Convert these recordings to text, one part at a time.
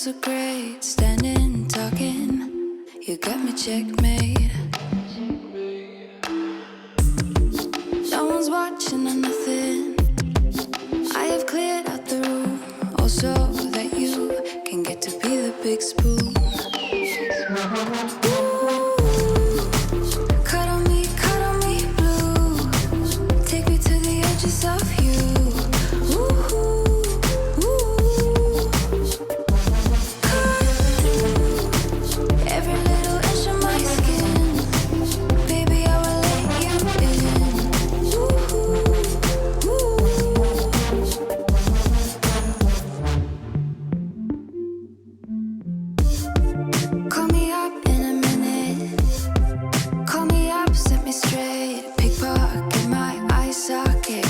so great, standing, talking. You got me checkmate. No one's watching or nothing. I have cleared out the room, also that you can get to be the big spoon. Cuddle me blue. Take me to the edges of you. Every little inch of my skin, baby, I will let you in. Call me up in a minute. Call me up, set me straight. Pickpocket my eye socket.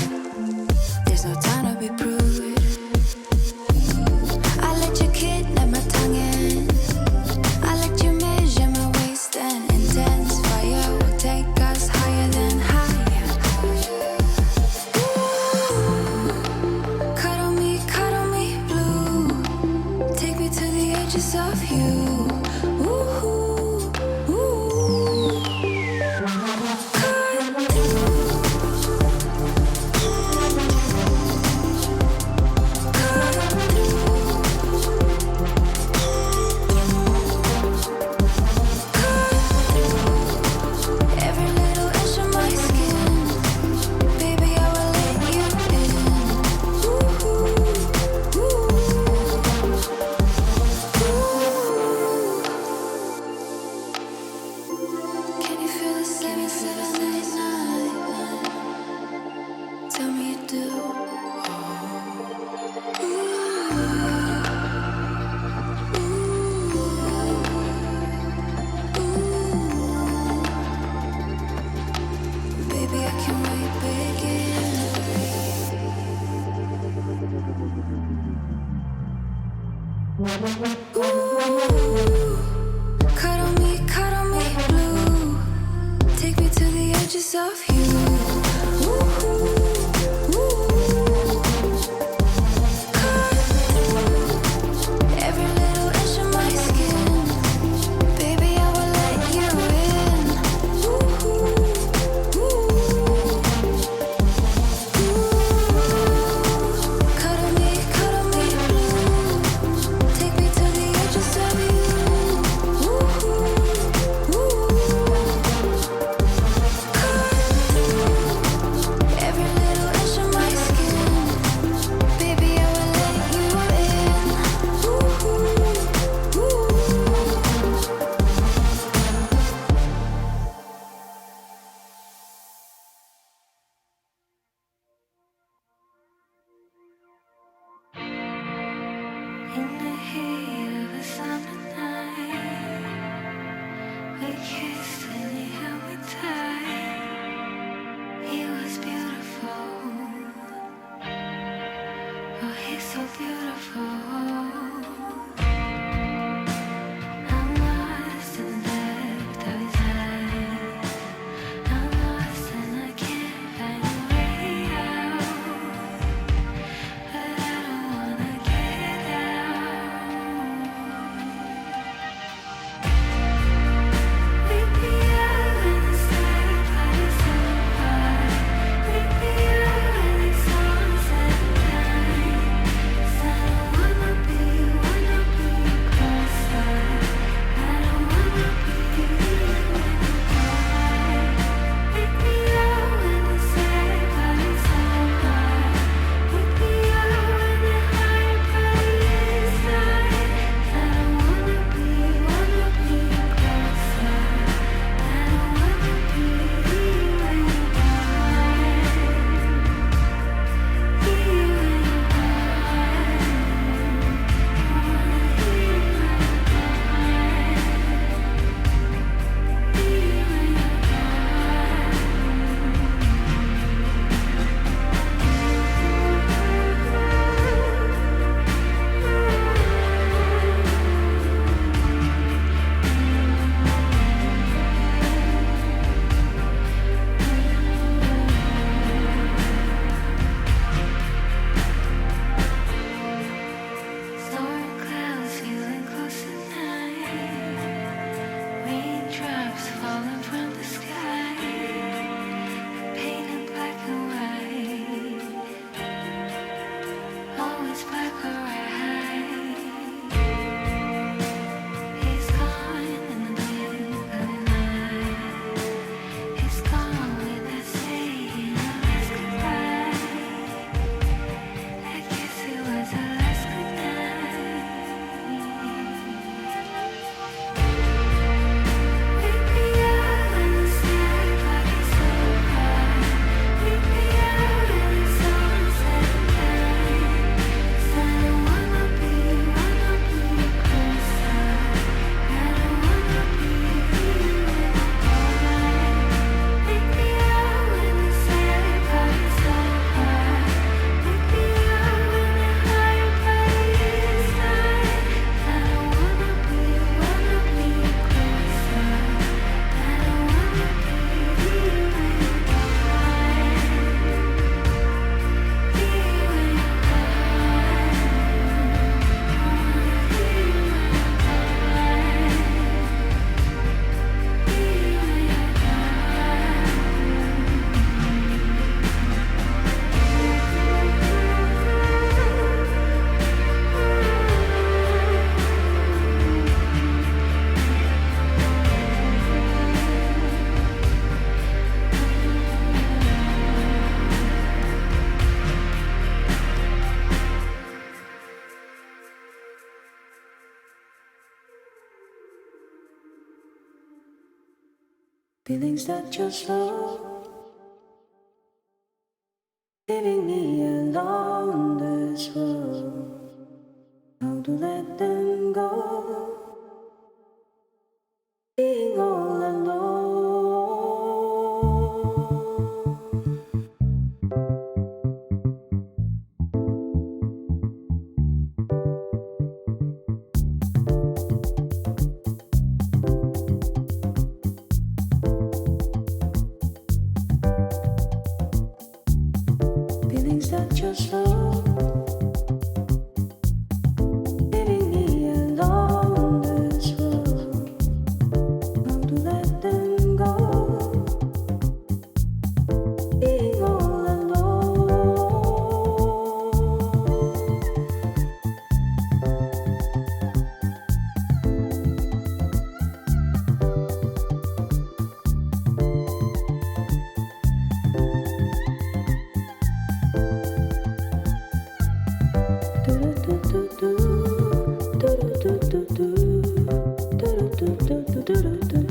There's no time to be prude. I let you kidnap my tongue in. I let you measure my waist and intense fire will take us higher than higher. Cuddle me blue. Take me to the edges of you. Every little inch of my skin, baby, I will let you in. Can you feel the 789? Tell me you do. Baby, I can't wait, begin. Cuddle me blue. Take me to the edges of you. Every little inch of my skin, baby, I will let you in. Cuddle me blue. Take me to the edges of you. Every little inch of my skin, baby, I will let you in. In the heat of a summer night, we kissed and he held me tight. He was beautiful. Oh, he's so beautiful. I'm lost and left of his eyes. I'm lost and I can't find a way out. But I don't wanna get out. Leave me out in the sky, bodies so apart. Leave me out in the sunset time. 'Cause I don't wanna Feelings that you're slow, leaving me alone this road. How to let them go, being all alone. Feelings that you're slow, leaving me alone this road. How to let them go, being all alone. Do do do do do do do do do do do do do.